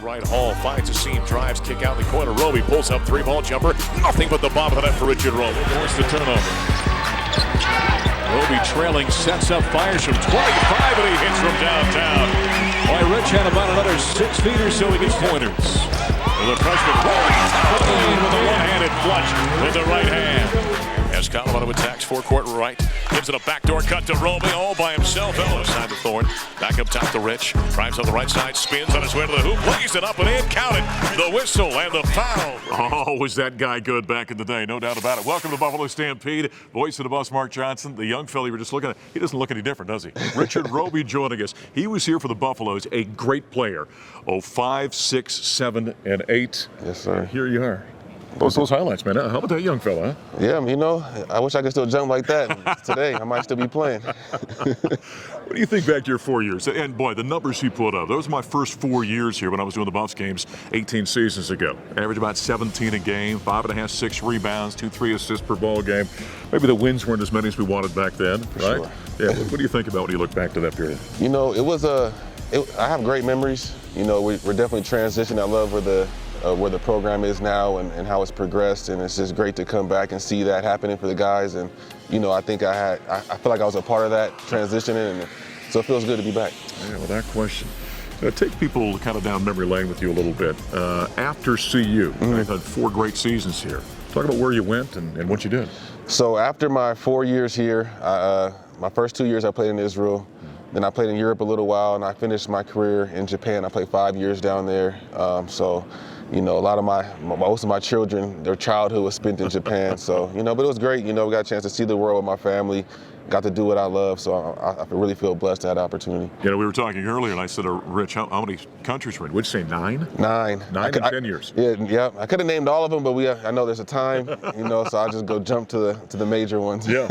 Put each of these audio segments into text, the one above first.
right. Hall finds a seam, drives, kick out the corner. Roby pulls up, three-ball jumper. Nothing but the bottom of the net for Richard Roby. Forced the turnover. Roby trailing, sets up, fires from 25, and he hits from downtown. Boy, Rich had about another 6 feet or so. He gets pointers. The freshman Roby top of the lane with a one-handed flush with the right hand. As Colorado attacks forecourt right, gives it a backdoor cut to Roby all by himself. Side to Thorne, back up top to Rich, drives on the right side, spins on his way to the hoop, lays it up and in, counted. The whistle and the foul. Oh, was that guy good back in the day, no doubt about it. Welcome to Buffalo Stampede. Voice of the Buffs, Mark Johnson. The young fella you were just looking at, he doesn't look any different, does he? Richard Roby joining us. He was here for the Buffaloes, a great player. 5, 6, 7, and 8. Yes, sir. And here you are. Those highlights, man. How about that young fella, huh? Yeah, you know, I wish I could still jump like that today. I might still be playing. What do you think back to your 4 years? And boy, the numbers he put up. Those were my first 4 years here when I was doing the Buffs games 18 seasons ago. Average about 17 a game, 5.5, 6 rebounds, 2, 3 assists per ball game. Maybe the wins weren't as many as we wanted back then, right? Sure. Yeah. What do you think about when you look back to that period? You know, I have great memories. You know, we're definitely transitioning. I love where the program is now and how it's progressed, and it's just great to come back and see that happening for the guys. And you know, I think I feel like I was a part of that transitioning, and so it feels good to be back. Yeah, well, that question. Take people kind of down memory lane with you a little bit. After CU, I've had 4 great seasons here. Talk about where you went and what you did. So after my 4 years here, my first 2 years I played in Israel. Then I played in Europe a little while, and I finished my career in Japan. I played 5 years down there. So, you know, a lot of most of my children, their childhood was spent in Japan. So, you know, but it was great. You know, we got a chance to see the world with my family, got to do what I love. So I really feel blessed to have the opportunity. You know, we were talking earlier, and I said, Rich, how many countries were in? Would you say 9? 9. 9 in 10 years. Yeah. I could have named all of them, but I know there's a time, you know, so I'll just go jump to the major ones. Yeah.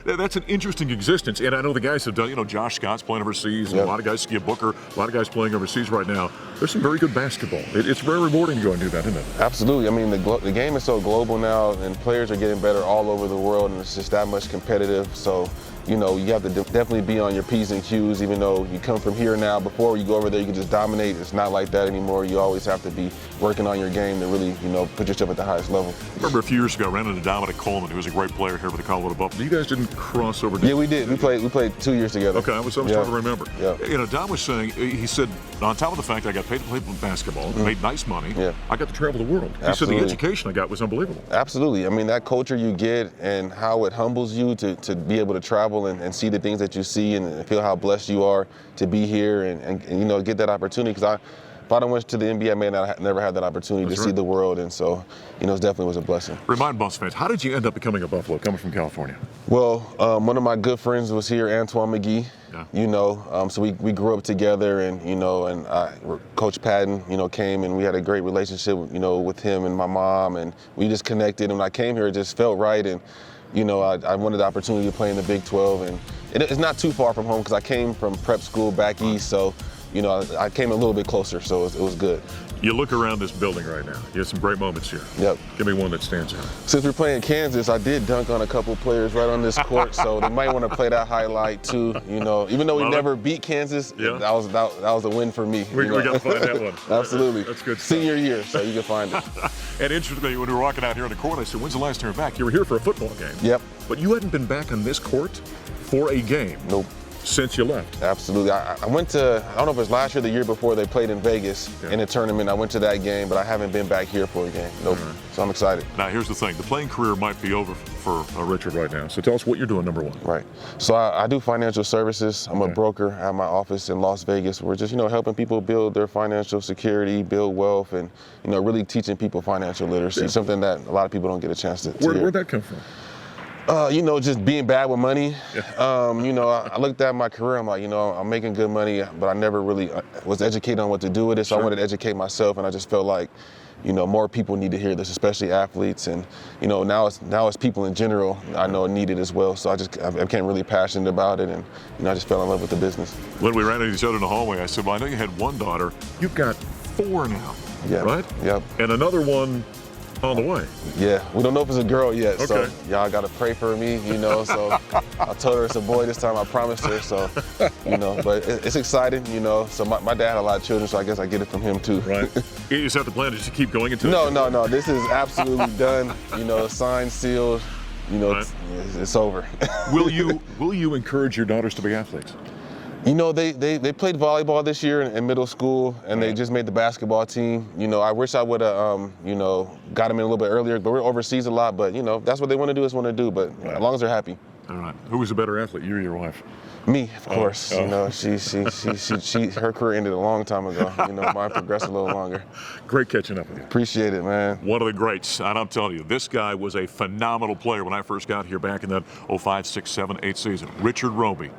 That's an interesting existence, and I know the guys have done. You know, Josh Scott's playing overseas, and a lot of guys, Skip Booker, a lot of guys playing overseas right now. There's some very good basketball. It's very rewarding to go and do that, isn't it? Absolutely. I mean, the game is so global now, and players are getting better all over the world, and it's just that much competitive. So, you know, you have to definitely be on your P's and Q's, even though you come from here now. Before you go over there, you can just dominate. It's not like that anymore. You always have to be working on your game to really, you know, put yourself at the highest level. I remember a few years ago, I ran into Dominic Coleman, who was a great player here for the Colorado Buffs. You guys didn't cross over. Yeah, we did. We played 2 years together. Okay, I was trying to remember. Yeah. You know, Dom was saying, he said, on top of the fact I got paid to play basketball, made nice money, I got to travel the world. He said the education I got was unbelievable. Absolutely. I mean, that culture you get and how it humbles you to be able to travel and see the things that you see and feel how blessed you are to be here and you know, get that opportunity. Because if I don't went to the NBA, I may not never had that opportunity to see the world, and so, you know, it definitely was a blessing. Remind Buffs fans, how did you end up becoming a Buffalo, coming from California? Well, one of my good friends was here, Antoine McGee. Yeah. You know, so we grew up together, and you know, and Coach Patton, you know, came and we had a great relationship, you know, with him and my mom, and we just connected. And when I came here, it just felt right, and you know, I wanted the opportunity to play in the Big 12, and it's not too far from home because I came from prep school back east, so you know, I came a little bit closer, so it was good. You look around this building right now. You have some great moments here. Yep. Give me one that stands out. Since we're playing Kansas, I did dunk on a couple players right on this court, so they might want to play that highlight too. You know, even though we never beat Kansas, that was a win for me. We got to find that one. Absolutely. That's good stuff. Senior year, so you can find it. And interestingly, when we were walking out here on the court, I said, when's the last time you're back? You were here for a football game. Yep. But you hadn't been back on this court for a game. Nope. Since you left. Absolutely. I went to, I don't know if it was last year or the year before, they played in Vegas in a tournament. I went to that game, but I haven't been back here for a game. Nope. Right. So I'm excited. Now, here's the thing. The playing career might be over for Richard right now. So tell us what you're doing, number one. Right. So I do financial services. I'm a broker. I have my office in Las Vegas. We're just, you know, helping people build their financial security, build wealth, and, you know, really teaching people financial literacy, something that a lot of people don't get a chance to hear. Where'd that come from? You know, just being bad with money. You know, I looked at my career, I'm like, you know, I'm making good money, but I never really was educated on what to do with it, so I wanted to educate myself, and I just felt like, you know, more people need to hear this, especially athletes, and, you know, now it's people in general I know need it as well, so I became really passionate about it, and, you know, I just fell in love with the business. When we ran into each other in the hallway, I said, well, I know you had one daughter, you've got 4 now, right? Yep. And another one on the way. Yeah, we don't know if it's a girl yet, so Okay. y'all got to pray for me, you know. So I told her it's a boy this time. I promised her, so you know. But it's exciting, you know. So my dad had a lot of children, so I guess I get it from him too. Right. Is that the plan? Just to keep going into No, it? no. This is absolutely done. You know, signed, sealed. You know, Right. it's over. Will you encourage your daughters to be athletes? You know, they played volleyball this year in middle school, and Right. they just made the basketball team. You know, I wish I would have, you know, got them in a little bit earlier, but we're overseas a lot. But, you know, that's what they want to do is want to do, but Right. as long as they're happy. All right. Who was a better athlete, you or your wife? Me, of course. oh. You know, her career ended a long time ago. You know, mine progressed a little longer. Great catching up with you. Appreciate it, man. One of the greats, and I'm telling you, this guy was a phenomenal player when I first got here back in that 05, 06, 07, 08 season. Richard Roby.